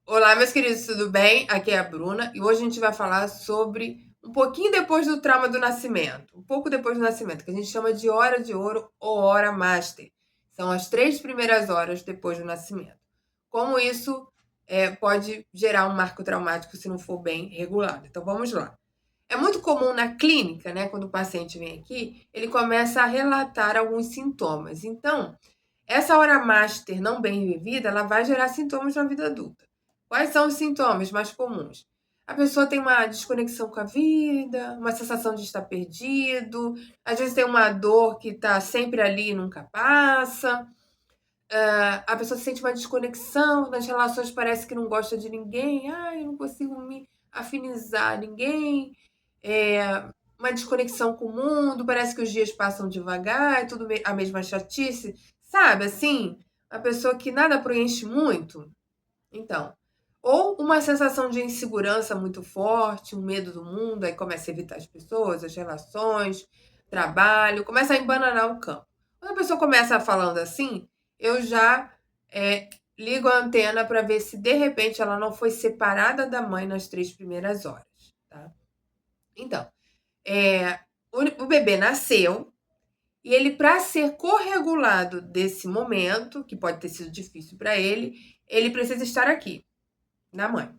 Olá, meus queridos, tudo bem? Aqui é a Bruna e hoje a gente vai falar sobre um pouquinho depois do trauma do nascimento, um pouco depois do nascimento, que a gente chama de hora de ouro ou hora master. São as 3 primeiras horas depois do nascimento. Como isso pode gerar um marco traumático se não for bem regulado. Então vamos lá. É muito comum na clínica, né, quando o paciente vem aqui, ele começa a relatar alguns sintomas. Então, essa hora master não bem vivida, ela vai gerar sintomas na vida adulta. Quais são os sintomas mais comuns? A pessoa tem uma desconexão com a vida, uma sensação de estar perdido, às vezes tem uma dor que está sempre ali e nunca passa. A pessoa sente uma desconexão nas relações, parece que não gosta de ninguém. Eu não consigo me afinizar a ninguém. Uma desconexão com o mundo, parece que os dias passam devagar, é tudo a mesma chatice. Sabe, assim, a pessoa que nada preenche muito. Então, ou uma sensação de insegurança muito forte, um medo do mundo, aí começa a evitar as pessoas, as relações, trabalho, começa a embananar o campo. Quando a pessoa começa falando assim, eu já é, ligo a antena para ver se de repente ela não foi separada da mãe nas 3 primeiras horas. Tá? Então, é, o bebê nasceu e ele, para ser corregulado desse momento, que pode ter sido difícil para ele precisa estar aqui, na mãe.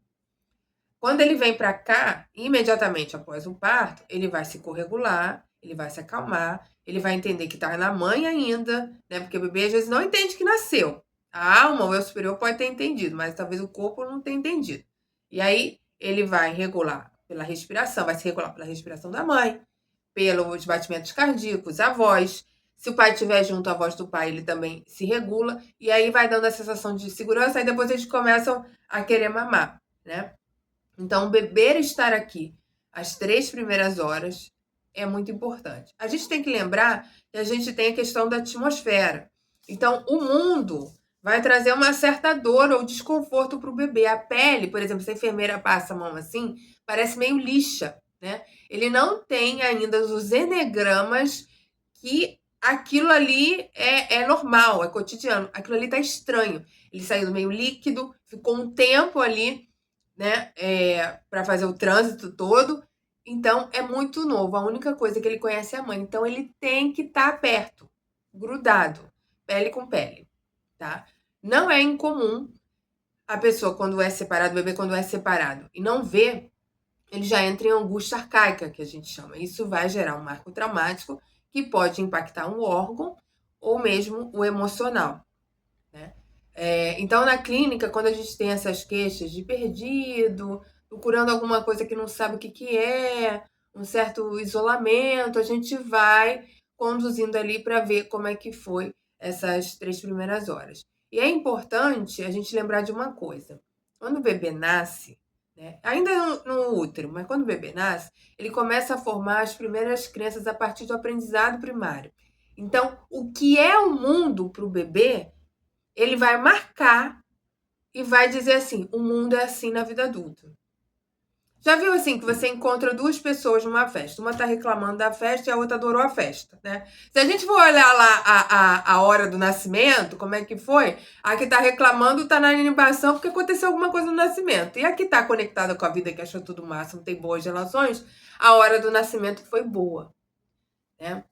Quando ele vem para cá, imediatamente após o parto, ele vai se corregular, ele vai se acalmar, ele vai entender que está na mãe ainda, né? Porque o bebê às vezes não entende que nasceu. A alma, o eu superior, pode ter entendido, mas talvez o corpo não tenha entendido. E aí ele vai regular pela respiração, vai se regular pela respiração da mãe, pelos batimentos cardíacos, a voz. Se o pai estiver junto, a voz do pai, ele também se regula. E aí vai dando a sensação de segurança, e depois eles começam a querer mamar, né? Então, beber estar aqui às 3 primeiras horas é muito importante. A gente tem que lembrar que a gente tem a questão da atmosfera. Então, o mundo vai trazer uma certa dor ou desconforto para o bebê. A pele, por exemplo, se a enfermeira passa a mão assim, parece meio lixa, né? Ele não tem ainda os enegramas que aquilo ali é normal, é cotidiano. Aquilo ali tá estranho. Ele saiu do meio líquido, ficou um tempo ali, né, para fazer o trânsito todo. Então é muito novo. A única coisa que ele conhece é a mãe. Então ele tem que estar perto, grudado, pele com pele, tá? Não é incomum a pessoa quando é separado, o bebê quando é separado e não vê, ele já entra em angústia arcaica, que a gente chama. Isso vai gerar um marco traumático que pode impactar um órgão ou mesmo o emocional, né? Então, na clínica, quando a gente tem essas queixas de perdido, procurando alguma coisa que não sabe o que, que é, um certo isolamento, a gente vai conduzindo ali para ver como é que foi essas 3 primeiras horas. E é importante a gente lembrar de uma coisa: quando o bebê nasce, né, ainda no útero, mas quando o bebê nasce, ele começa a formar as primeiras crenças a partir do aprendizado primário. Então, o que é o mundo para o bebê ele vai marcar e vai dizer assim: o mundo é assim na vida adulta. Já viu assim que você encontra duas pessoas numa festa, uma tá reclamando da festa e a outra adorou a festa, né? Se a gente for olhar lá a hora do nascimento, como é que foi, a que tá reclamando tá na animação porque aconteceu alguma coisa no nascimento. E a que tá conectada com a vida, que achou tudo máximo, tem boas relações, a hora do nascimento foi boa, né?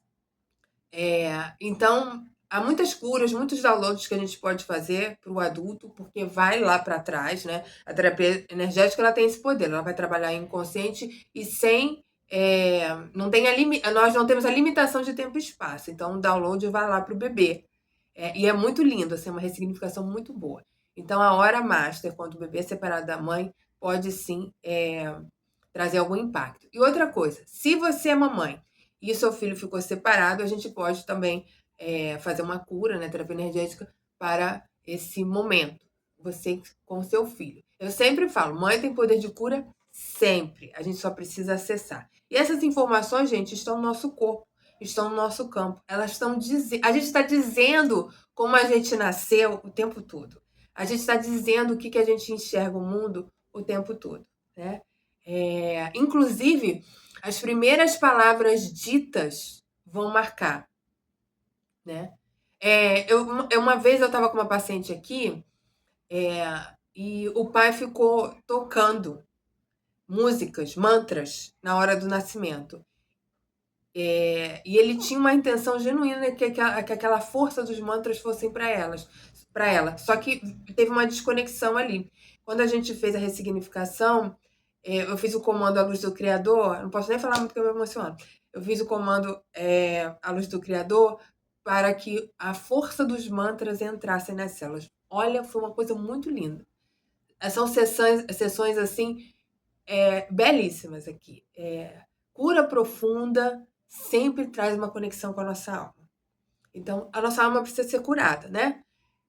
Então, há muitas curas, muitos downloads que a gente pode fazer para o adulto, porque vai lá para trás, né? A terapia energética ela tem esse poder, ela vai trabalhar inconsciente e sem. Não tem nós não temos a limitação de tempo e espaço, então o download vai lá para o bebê. E é muito lindo, assim, é uma ressignificação muito boa. Então, a hora master, quando o bebê é separado da mãe, pode sim trazer algum impacto. E outra coisa, se você é mamãe e o seu filho ficou separado, a gente pode também fazer uma cura, né, terapia energética, para esse momento, você com o seu filho. Eu sempre falo, mãe tem poder de cura sempre, a gente só precisa acessar. E essas informações, gente, estão no nosso corpo, estão no nosso campo. Elas estão dizendo, a gente está dizendo como a gente nasceu o tempo todo. A gente está dizendo o que a gente enxerga o mundo o tempo todo, né? Inclusive, as primeiras palavras ditas vão marcar, né? Uma vez eu estava com uma paciente aqui, e o pai ficou tocando músicas, mantras, na hora do nascimento. E ele tinha uma intenção genuína que aquela força dos mantras fossem para ela. Só que teve uma desconexão ali. Quando a gente fez a ressignificação, eu fiz o comando à luz do Criador. Não posso nem falar muito porque eu me emociono. Eu fiz o comando à luz do Criador para que a força dos mantras entrasse nas células. Olha, foi uma coisa muito linda. São sessões assim belíssimas aqui. Cura profunda sempre traz uma conexão com a nossa alma. Então, a nossa alma precisa ser curada, né?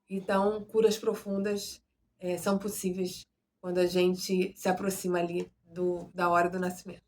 Então, curas profundas são possíveis quando a gente se aproxima ali da hora do nascimento.